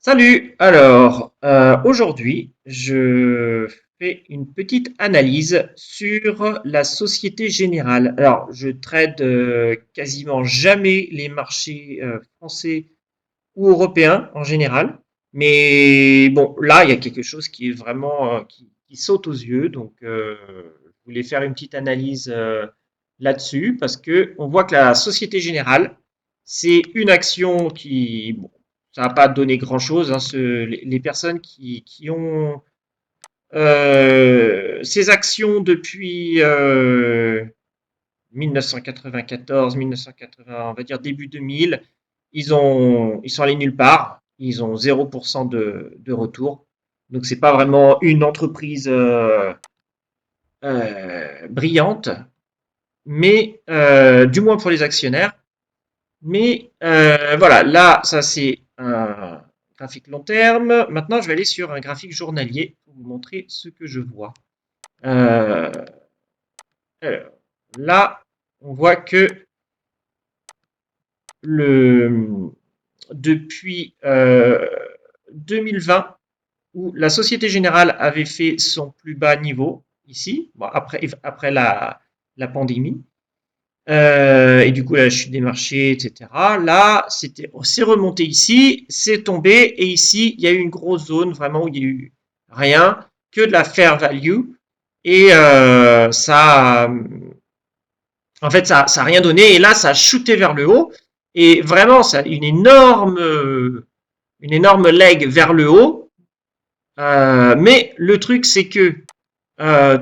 Salut! Alors, aujourd'hui, je fais une petite analyse sur la Société Générale. Alors, je trade quasiment jamais les marchés français ou européens en général, mais bon, là, il y a quelque chose qui est vraiment qui saute aux yeux, donc je voulais faire une petite analyse là-dessus parce que on voit que la Société Générale, c'est une action qui, bon, ça n'a pas donné grand-chose, hein, les personnes qui ont ces actions depuis 1994, 1980, on va dire début 2000, ils sont allés nulle part. Ils ont 0% de retour. Donc, c'est pas vraiment une entreprise brillante, mais du moins pour les actionnaires. Mais voilà, là, ça c'est un graphique long terme. Maintenant, je vais aller sur un graphique journalier pour vous montrer ce que je vois. Euh, alors, là, on voit que le, depuis 2020, où la Société Générale avait fait son plus bas niveau, ici, bon, après la pandémie, et du coup la chute des marchés, etc. Là, c'est remonté ici, c'est tombé, et ici, il y a eu une grosse zone vraiment où il y a eu rien, que de la fair value, et en fait, ça a rien donné, et là, ça a shooté vers le haut, et vraiment, ça une énorme leg vers le haut. Mais le truc, c'est que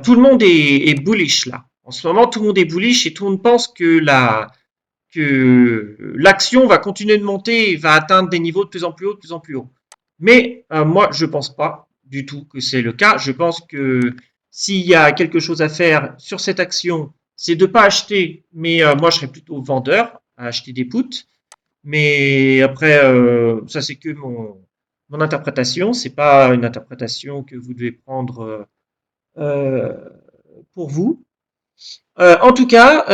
tout le monde est bullish là. En ce moment, tout le monde est bullish et tout le monde pense que l'action va continuer de monter et va atteindre des niveaux de plus en plus haut, de plus en plus haut. Mais moi, je pense pas du tout que c'est le cas. Je pense que s'il y a quelque chose à faire sur cette action, c'est de pas acheter, mais moi, je serais plutôt vendeur à acheter des puts. Mais après, ça c'est que mon interprétation, c'est pas une interprétation que vous devez prendre euh, pour vous. En tout cas,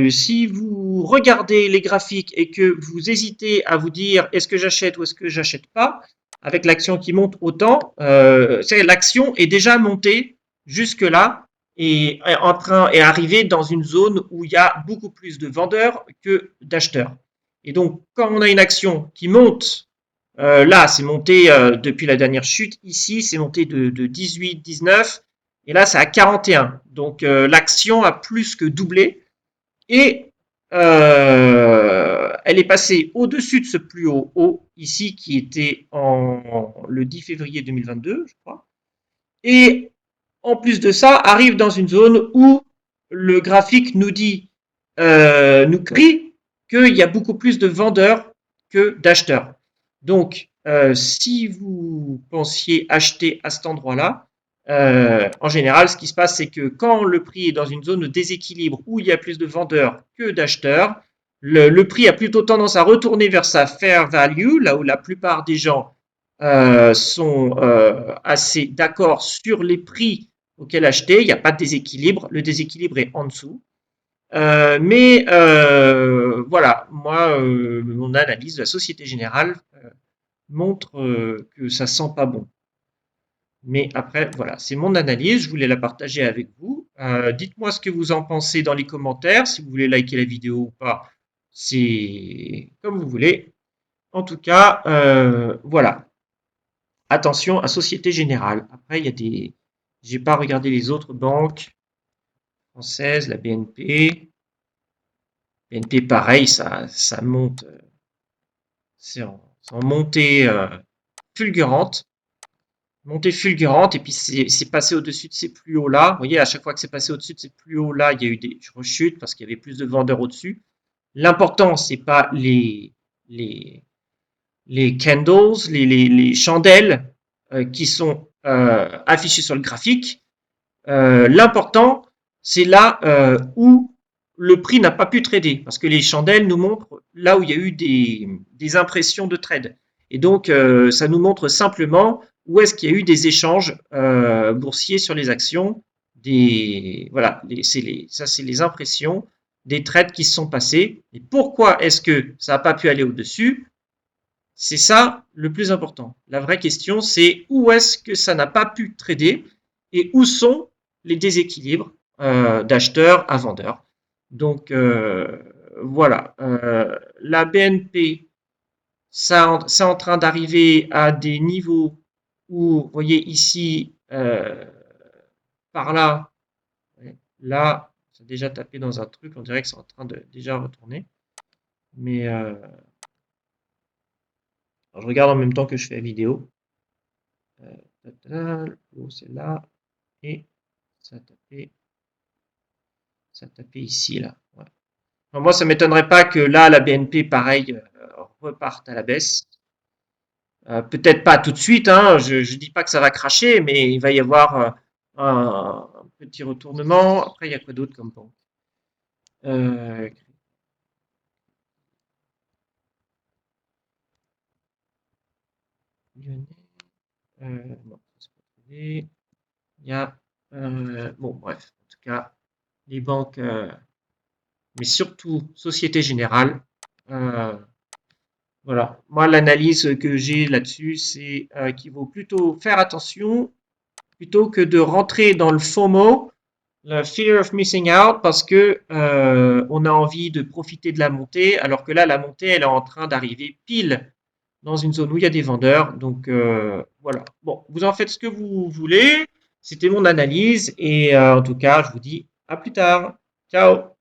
si vous regardez les graphiques et que vous hésitez à vous dire est-ce que j'achète ou est-ce que j'achète pas, avec l'action qui monte autant, l'action est déjà montée jusque là et est en train est arrivée dans une zone où il y a beaucoup plus de vendeurs que d'acheteurs. Et donc, quand on a une action qui monte, là, c'est monté depuis la dernière chute. Ici, c'est monté de 18, 19. Et là, c'est à 41. Donc, l'action a plus que doublé. Et elle est passée au-dessus de ce plus haut haut, ici, qui était le 10 février 2022, je crois. Et en plus de ça, arrive dans une zone où le graphique nous dit, nous crie qu'il y a beaucoup plus de vendeurs que d'acheteurs. Donc, si vous pensiez acheter à cet endroit-là, en général, ce qui se passe, c'est que quand le prix est dans une zone de déséquilibre où il y a plus de vendeurs que d'acheteurs, le prix a plutôt tendance à retourner vers sa fair value, là où la plupart des gens sont assez d'accord sur les prix auxquels acheter. Il n'y a pas de déséquilibre. Le déséquilibre est en dessous. Mais voilà, moi, mon analyse de la Société Générale montre que ça sent pas bon. Mais après, voilà, c'est mon analyse. Je voulais la partager avec vous. Dites-moi ce que vous en pensez dans les commentaires. Si vous voulez liker la vidéo ou pas, c'est comme vous voulez. En tout cas, voilà. Attention à Société Générale. Après, il y a des. J'ai pas regardé les autres banques françaises, la BNP. BNP, pareil, ça monte. C'est en montée fulgurante. Montée fulgurante, et puis c'est passé au-dessus de ces plus hauts là. Vous voyez, à chaque fois que c'est passé au-dessus de ces plus hauts là, il y a eu des rechutes parce qu'il y avait plus de vendeurs au-dessus. L'important, c'est pas les, les candles, les chandelles qui sont affichées sur le graphique. L'important, c'est là où le prix n'a pas pu trader, parce que les chandelles nous montrent là où il y a eu des impressions de trade. Et donc, ça nous montre simplement où est-ce qu'il y a eu des échanges boursiers sur les actions. Voilà, ça c'est les impressions des trades qui se sont passés. Et pourquoi est-ce que ça n'a pas pu aller au-dessus? C'est ça le plus important. La vraie question, c'est où est-ce que ça n'a pas pu trader et où sont les déséquilibres d'acheteurs à vendeurs. Donc voilà, la BNP, c'est en train d'arriver à des niveaux où, vous voyez ici, par là, là, c'est déjà tapé dans un truc, on dirait que c'est en train de déjà retourner. Mais je regarde en même temps que je fais la vidéo. L'eau c'est là et ça a tapé ici là. Ouais. Enfin, moi ça m'étonnerait pas que là la BNP pareil reparte à la baisse. Peut-être pas tout de suite, hein, je dis pas que ça va cracher, mais il va y avoir un petit retournement. Après il y a quoi d'autre comme banque? Euh, non, c'est pas trouvé. Il y a bon bref, en tout cas les banques, mais surtout Société Générale. Euh, Voilà. Moi, l'analyse que j'ai là-dessus, c'est qu'il vaut plutôt faire attention plutôt que de rentrer dans le FOMO, le fear of missing out, parce que on a envie de profiter de la montée, alors que là, la montée, elle est en train d'arriver pile dans une zone où il y a des vendeurs. Donc voilà. Bon, vous en faites ce que vous voulez. C'était mon analyse et en tout cas, je vous dis à plus tard. Ciao.